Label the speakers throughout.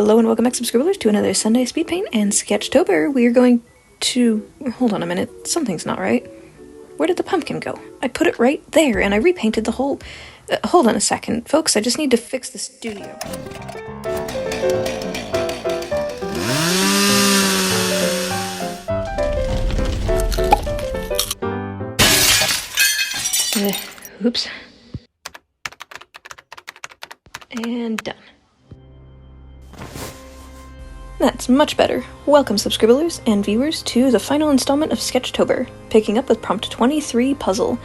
Speaker 1: Hello and welcome back, subscribers, to another Sunday speed paint and Sketchtober. We are going to... Hold on a minute, something's not right. Where did the pumpkin go? I put it right there and I repainted the whole... hold on a second, folks, I just need to fix the studio. Oops. And done. That's much better. Welcome, subscribers and viewers, to the final installment of Sketchtober, picking up with prompt 23 puzzle.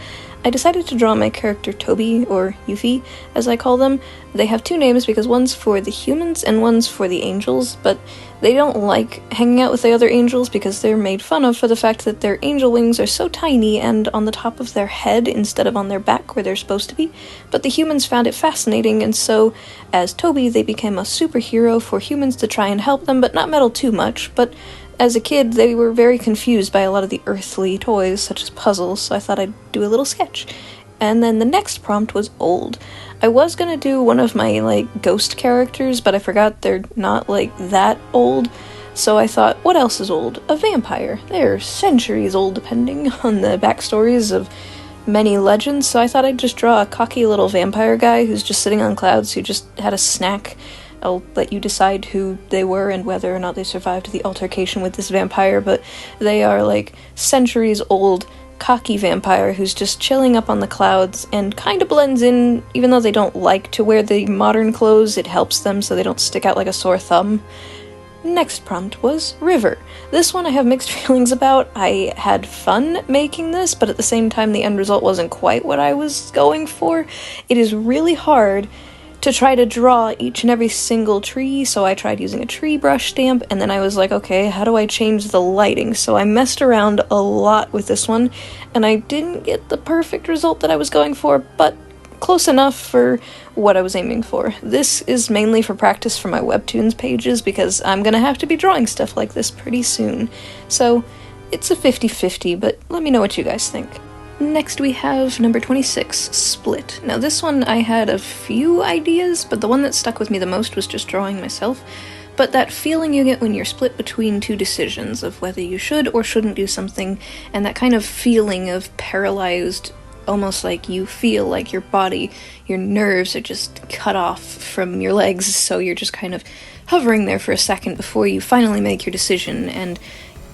Speaker 1: I decided to draw my character Toby, or Yuffie, as I call them. They have two names because one's for the humans and one's for the angels, but they don't like hanging out with the other angels because they're made fun of for the fact that their angel wings are so tiny and on the top of their head instead of on their back where they're supposed to be. But the humans found it fascinating, and so, as Toby, they became a superhero for humans to try and help them, but not meddle too much. But as a kid, they were very confused by a lot of the earthly toys, such as puzzles, so I thought I'd do a little sketch. And then the next prompt was old. I was gonna do one of my, ghost characters, but I forgot they're not, that old. So I thought, what else is old? A vampire. They're centuries old, depending on the backstories of many legends, so I thought I'd just draw a cocky little vampire guy who's just sitting on clouds who just had a snack. I'll let you decide who they were and whether or not they survived the altercation with this vampire, but they are, centuries old, cocky vampire who's just chilling up on the clouds and kind of blends in. Even though they don't like to wear the modern clothes, it helps them so they don't stick out like a sore thumb. Next prompt was River. This one I have mixed feelings about. I had fun making this, but at the same time the end result wasn't quite what I was going for. It is really hard to try to draw each and every single tree, so I tried using a tree brush stamp, and then I was like, okay, how do I change the lighting? So I messed around a lot with this one, and I didn't get the perfect result that I was going for, but close enough for what I was aiming for. This is mainly for practice for my Webtoons pages, because I'm gonna have to be drawing stuff like this pretty soon. So it's a 50-50, but let me know what you guys think. Next we have number 26, Split. Now this one I had a few ideas, but the one that stuck with me the most was just drawing myself. But that feeling you get when you're split between two decisions of whether you should or shouldn't do something, and that kind of feeling of paralyzed, almost like you feel like your body, your nerves are just cut off from your legs, so you're just kind of hovering there for a second before you finally make your decision. And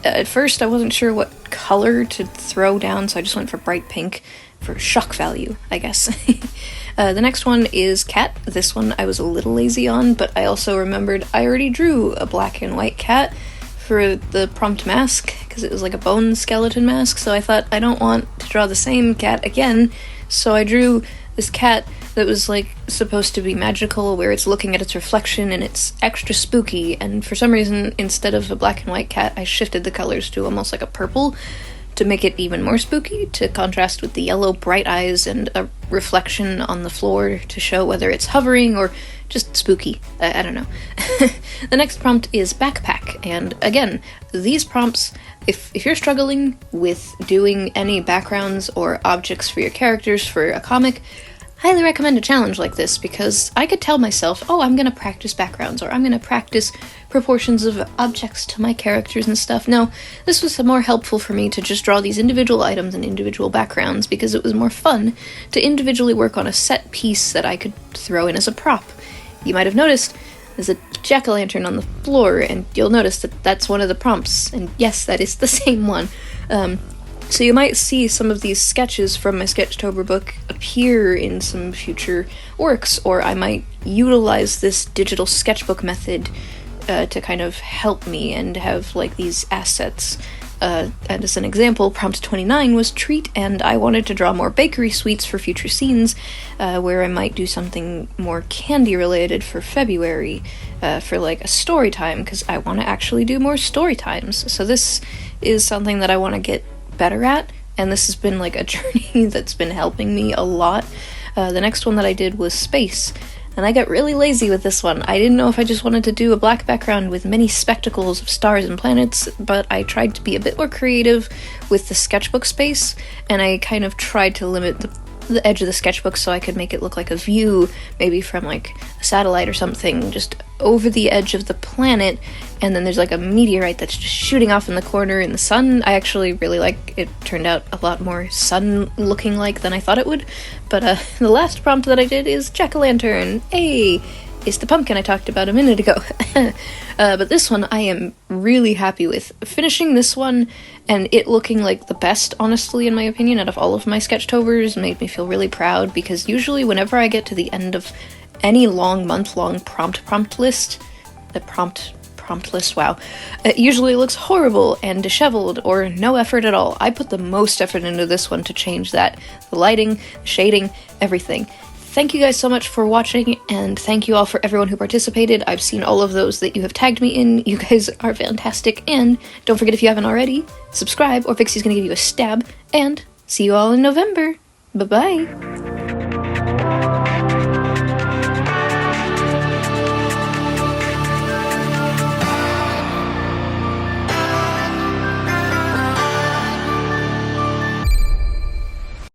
Speaker 1: at first I wasn't sure what color to throw down, so I just went for bright pink for shock value, I guess. The next one is Cat. This one I was a little lazy on, but I also remembered I already drew a black and white cat for the prompt mask, because it was like a bone skeleton mask, so I thought I don't want to draw the same cat again, so I drew this cat that was supposed to be magical, where it's looking at its reflection and it's extra spooky, and for some reason instead of a black and white cat I shifted the colors to almost like a purple to make it even more spooky, to contrast with the yellow bright eyes and a reflection on the floor to show whether it's hovering or just spooky. I don't know. The next prompt is Backpack, and again, these prompts, if you're struggling with doing any backgrounds or objects for your characters for a comic, highly recommend a challenge like this, because I could tell myself, oh, I'm gonna practice backgrounds, or I'm gonna practice proportions of objects to my characters and stuff. No, this was more helpful for me to just draw these individual items and individual backgrounds, because it was more fun to individually work on a set piece that I could throw in as a prop. You might have noticed there's a jack-o'-lantern on the floor, and you'll notice that that's one of the prompts, and yes, that is the same one. So you might see some of these sketches from my Sketchtober book appear in some future works, or I might utilize this digital sketchbook method to kind of help me and have these assets. And as an example, prompt 29 was Treat, and I wanted to draw more bakery sweets for future scenes, where I might do something more candy related for February, for a story time, because I want to actually do more story times. So this is something that I want to get better at, and this has been a journey that's been helping me a lot. The next one that I did was Space, and I got really lazy with this one. I didn't know if I just wanted to do a black background with many spectacles of stars and planets, but I tried to be a bit more creative with the sketchbook space, and I kind of tried to limit the the edge of the sketchbook so I could make it look like a view, maybe from like a satellite or something, just over the edge of the planet, and then there's like a meteorite that's just shooting off in the corner in the sun. I actually really like it. Turned out a lot more sun looking like than I thought it would. But the last prompt that I did is jack-o'-lantern. Hey! Is the pumpkin I talked about a minute ago. But this one I am really happy with. Finishing this one and it looking like the best, honestly, in my opinion, out of all of my Sketchtobers made me feel really proud, because usually whenever I get to the end of any long, month-long prompt list, wow, it usually looks horrible and disheveled or no effort at all. I put the most effort into this one to change that. The lighting, the shading, everything. Thank you guys so much for watching, and thank you all for everyone who participated. I've seen all of those that you have tagged me in. You guys are fantastic, and don't forget, if you haven't already, subscribe or Vixie's gonna give you a stab, and see you all in November. Bye-bye!